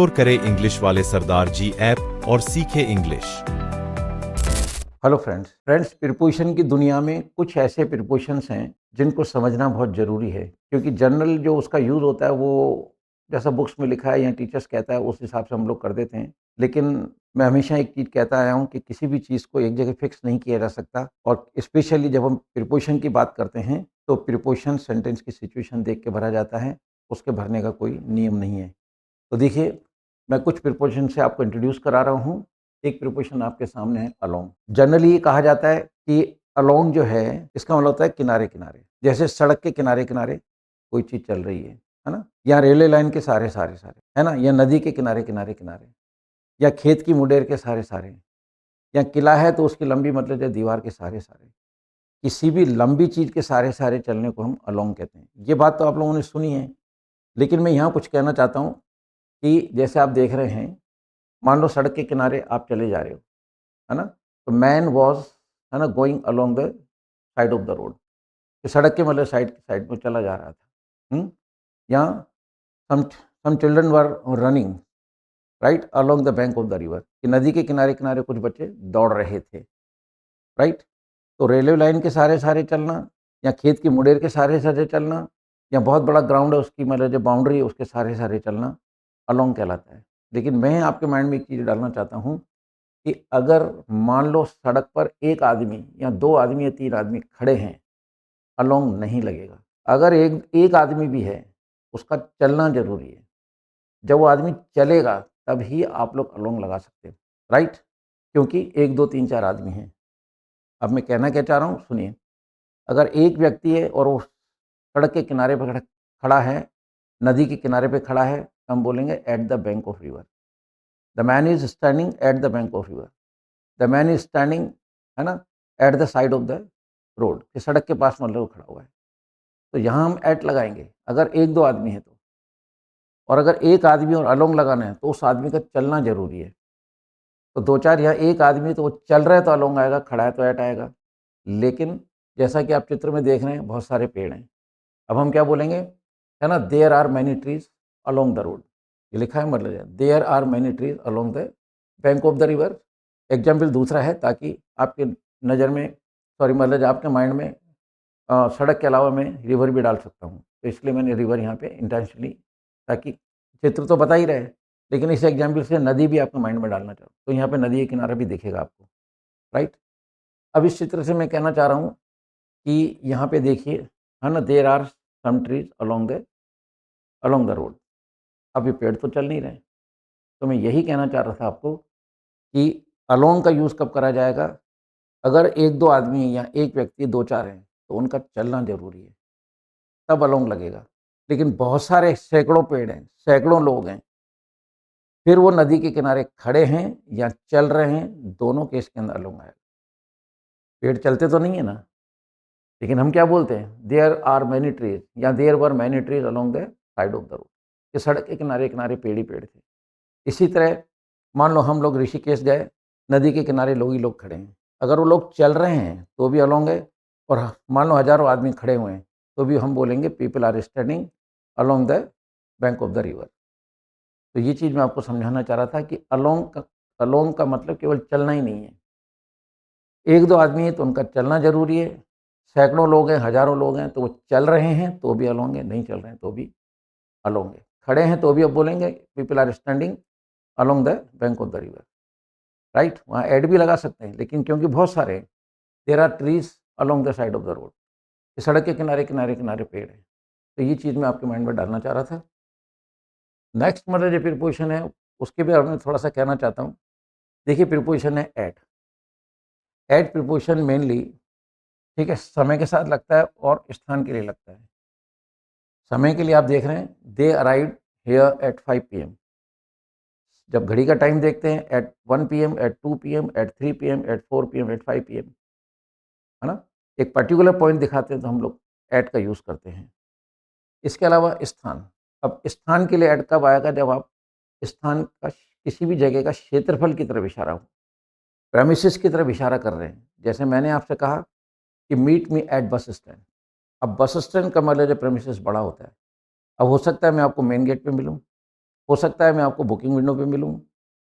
Install करें English वाले सरदार जी app और सीखें इंग्लिश। हेलो फ्रेंड्स प्रीपोजिशन की दुनिया में कुछ ऐसे प्रीपोजिशंस हैं जिनको समझना बहुत ज़रूरी है, क्योंकि जनरल जो उसका यूज़ होता है वो जैसा बुक्स में लिखा है या टीचर्स कहता है उस हिसाब से हम लोग कर देते हैं। लेकिन मैं हमेशा एक चीज़ कहता आया हूँ कि किसी भी चीज़ को एक जगह फिक्स नहीं किया जा सकता, और स्पेशली जब हम प्रीपोजिशन की बात करते हैं तो प्रीपोजिशन सेंटेंस की सिचुएशन देख के भरा जाता है, उसके भरने का कोई नियम नहीं है। तो देखिए, मैं कुछ प्रीपोजिशन से आपको इंट्रोड्यूस करा रहा हूँ। एक प्रीपोजिशन आपके सामने है अलोंग। जनरली ये कहा जाता है कि अलोंग जो है इसका मतलब होता है किनारे-किनारे। जैसे सड़क के किनारे-किनारे कोई चीज़ चल रही है ना? या रेलवे लाइन के सारे-सारे, है ना? या नदी के किनारे-किनारे-किनारे, या खेत की मुडेर के सारे-सारे, या किला है तो उसकी लंबी मतलब जो दीवार के सारे-सारे। किसी भी लंबी चीज़ के सारे-सारे चलने को हम अलोंग कहते हैं। ये बात तो आप लोगों ने सुनी है, लेकिन मैं यहाँ कुछ कहना चाहता हूँ कि जैसे आप देख रहे हैं, मान लो सड़क के किनारे आप चले जा रहे हो, है ना? तो मैन वाज़, है ना, going along the side of the road. कि सड़क के मतलब साइड में चला जा रहा था। या some children were running right along the bank of the river, कि नदी के किनारे-किनारे कुछ बच्चे दौड़ रहे थे, राइट? तो रेलवे लाइन के सारे-सारे चलना, या खेत की मुडेर के सारे-सारे चलना, या बहुत बड़ा ग्राउंड है उसकी मतलब जो बाउंड्री है उसके सारे-सारे चलना अलोंग कहलाता है। लेकिन मैं आपके माइंड में एक चीज़ डालना चाहता हूँ कि अगर मान लो सड़क पर एक आदमी या 2 आदमी या 3 आदमी खड़े हैं, अलोंग नहीं लगेगा। अगर एक एक आदमी भी है, उसका चलना ज़रूरी है। जब वो आदमी चलेगा तभी आप लोग अलोंग लगा सकते हैं, राइट? क्योंकि 1, 2, 3, 4 आदमी हैं। अब मैं कहना क्या चाह रहा हूँ सुनिए। अगर एक व्यक्ति है और वो सड़क के किनारे पे खड़ा है, नदी के किनारे पे खड़ा है, तो हम बोलेंगे at the bank of river. The man is standing at the bank of river. The man is standing, है ना, at the side of the road, कि सड़क के पास मतलब वो खड़ा हुआ है। तो यहाँ हम एट लगाएँगे, अगर 1-2 आदमी है तो। और अगर एक आदमी और अलोंग लगाना है, तो उस आदमी का चलना ज़रूरी है। तो 2-4 या एक आदमी तो वो चल रहा है तो अलोंग आएगा, खड़ा है तो एट आएगा। लेकिन जैसा कि आप चित्र में देख रहे हैं, बहुत सारे पेड़ हैं। अब हम क्या बोलेंगे, है ना, there are many trees along the road. ये लिखा है मतलब है, there are many trees along the bank of the river. Example दूसरा है ताकि आपके नज़र में, सॉरी मतलब आपके माइंड में सड़क के अलावा मैं रिवर भी डाल सकता हूँ। तो इसलिए मैंने रिवर यहाँ पे इंटेंशनली, ताकि चित्र तो बता ही रहे, लेकिन इस एग्ज़ाम्पल से नदी भी आपके माइंड में डालना चाहूँ, तो यहाँ पे नदी का किनारा भी दिखेगा आपको, राइट? अब इस चित्र से मैं कहना चाह रहा हूँ कि यहाँ पे देखिए, है ना, there are some trees along the road. अब ये पेड़ तो चल नहीं रहे। तो मैं यही कहना चाह रहा था आपको कि अलोंग का यूज़ कब करा जाएगा? अगर 1-2 आदमी या एक व्यक्ति 2-4 हैं, तो उनका चलना ज़रूरी है, तब अलोंग लगेगा। लेकिन बहुत सारे सैकड़ों पेड़ हैं, सैकड़ों लोग हैं, फिर वो नदी के किनारे खड़े हैं या चल रहे हैं, दोनों केस के अंदर अलोंग आएगा। पेड़ चलते तो नहीं है ना, लेकिन हम क्या बोलते हैं, देयर आर मैनी ट्रीज़ या there were many trees along the side of the road, कि सड़क के किनारे-किनारे पेड़ ही पेड़ थे। इसी तरह मान लो हम लोग ऋषिकेश गए, नदी के किनारे लोग ही लोग खड़े हैं। अगर वो लोग चल रहे हैं तो भी अलोंग है, और मान लो हज़ारों आदमी खड़े हुए हैं, तो भी हम बोलेंगे people are standing along the bank of the river. तो ये चीज़ मैं आपको समझाना चाह रहा था कि अलोंग का मतलब केवल चलना ही नहीं है। 1-2 आदमी है तो उनका चलना ज़रूरी है, सैकड़ों लोग हैं, हज़ारों लोग हैं, तो वो चल रहे हैं तो भी अलोंग है, नहीं चल रहे हैं तो भी अलोंग है। खड़े हैं तो भी अब बोलेंगे people are standing along the bank of the river, right? वहाँ ऐड भी लगा सकते हैं, लेकिन क्योंकि बहुत सारे हैं, there are trees along the side of the road, सड़क के किनारे-किनारे पेड़ हैं। तो ये चीज़ मैं आपके माइंड में डालना चाह रहा था। नेक्स्ट मतलब जो प्रीपोज़िशन है, उसके बारे में थोड़ा-सा कहना चाहता हूँ। देखिए, प्रीपोज़िशन है एट। एट प्रीपोज़िशन मेनली, ठीक है, समय के साथ लगता है और स्थान के लिए लगता है। समय के लिए आप देख रहे हैं, they arrived here at 5 PM. जब घड़ी का टाइम देखते हैं, at 1 PM, at 2 PM, at 3 PM, at 4 PM, at 5 PM, है ना? एक पर्टिकुलर पॉइंट दिखाते हैं तो हम लोग एट का यूज़ करते हैं। इसके अलावा स्थान, अब स्थान के लिए एट कब आएगा? जब आप स्थान का किसी भी जगह का क्षेत्रफल की तरफ इशारा हो, प्रेमिसेस की तरफ इशारा कर रहे हैं। जैसे मैंने आपसे कहा कि meet me at bus stand. अब बस स्टैंड का मतलब जो प्रेमिसेस बड़ा होता है। अब हो सकता है मैं आपको मेन गेट पे मिलूँ, हो सकता है मैं आपको बुकिंग विंडो पे मिलूँ,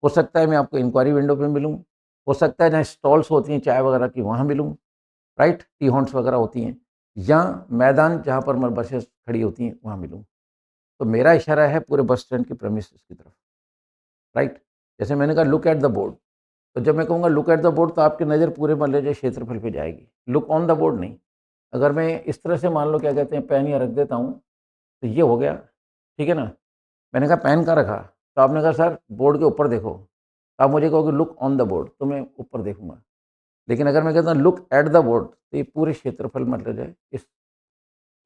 हो सकता है मैं आपको इंक्वायरी विंडो पे मिलूँ, हो सकता है जहाँ स्टॉल्स होती हैं चाय वगैरह की वहाँ मिलूँ, राइट? टी हॉर्न्स वगैरह होती हैं, या मैदान जहाँ पर म बसेस खड़ी होती हैं वहाँ मिलूँ। तो मेरा इशारा है पूरे बस स्टैंड की प्रेमिसेस की तरफ, राइट? जैसे मैंने कहा लुक एट द बोर्ड, तो जब मैं कहूँगा लुक एट द बोर्ड तो आपकी नज़र पूरे मान लीजिए क्षेत्रफल पे जाएगी, लुक ऑन द बोर्ड नहीं। अगर मैं इस तरह से मान लो क्या कहते हैं पेन यहाँ रख देता हूँ, तो ये हो गया, ठीक है ना? मैंने कहा पेन कहाँ रखा? तो आपने कहा सर बोर्ड के ऊपर देखो। तो आप मुझे कहोगे लुक ऑन द बोर्ड, तो मैं ऊपर देखूँगा। लेकिन अगर मैं कहता हूँ लुक एट द बोर्ड, तो ये पूरे क्षेत्रफल मतलब जो है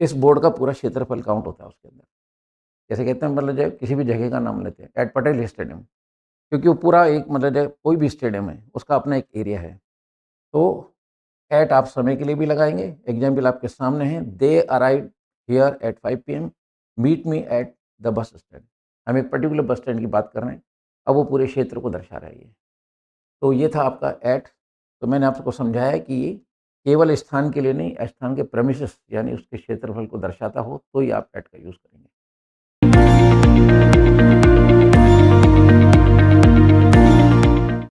इस बोर्ड का पूरा क्षेत्रफल काउंट होता है उसके अंदर। जैसे कहते हैं मतलब जो है किसी भी जगह का नाम लेते हैं, एट पटेल स्टेडियम, क्योंकि वो पूरा एक मतलब जो है कोई भी स्टेडियम है, उसका अपना एक एरिया है। तो एट आप समय के लिए भी लगाएँगे, एग्ज़ाम्पल आपके सामने है, they arrived here at 5 PM, meet me at the bus stand. हम एक पर्टिकुलर बस स्टैंड की बात कर रहे हैं, अब वो पूरे क्षेत्र को दर्शा रहा है ये। तो ये था आपका एट। तो मैंने आपको समझाया कि ये केवल स्थान के लिए नहीं, स्थान के प्रेमिसेस यानी उसके क्षेत्रफल को दर्शाता हो, तो ही आप एट का यूज़ करेंगे।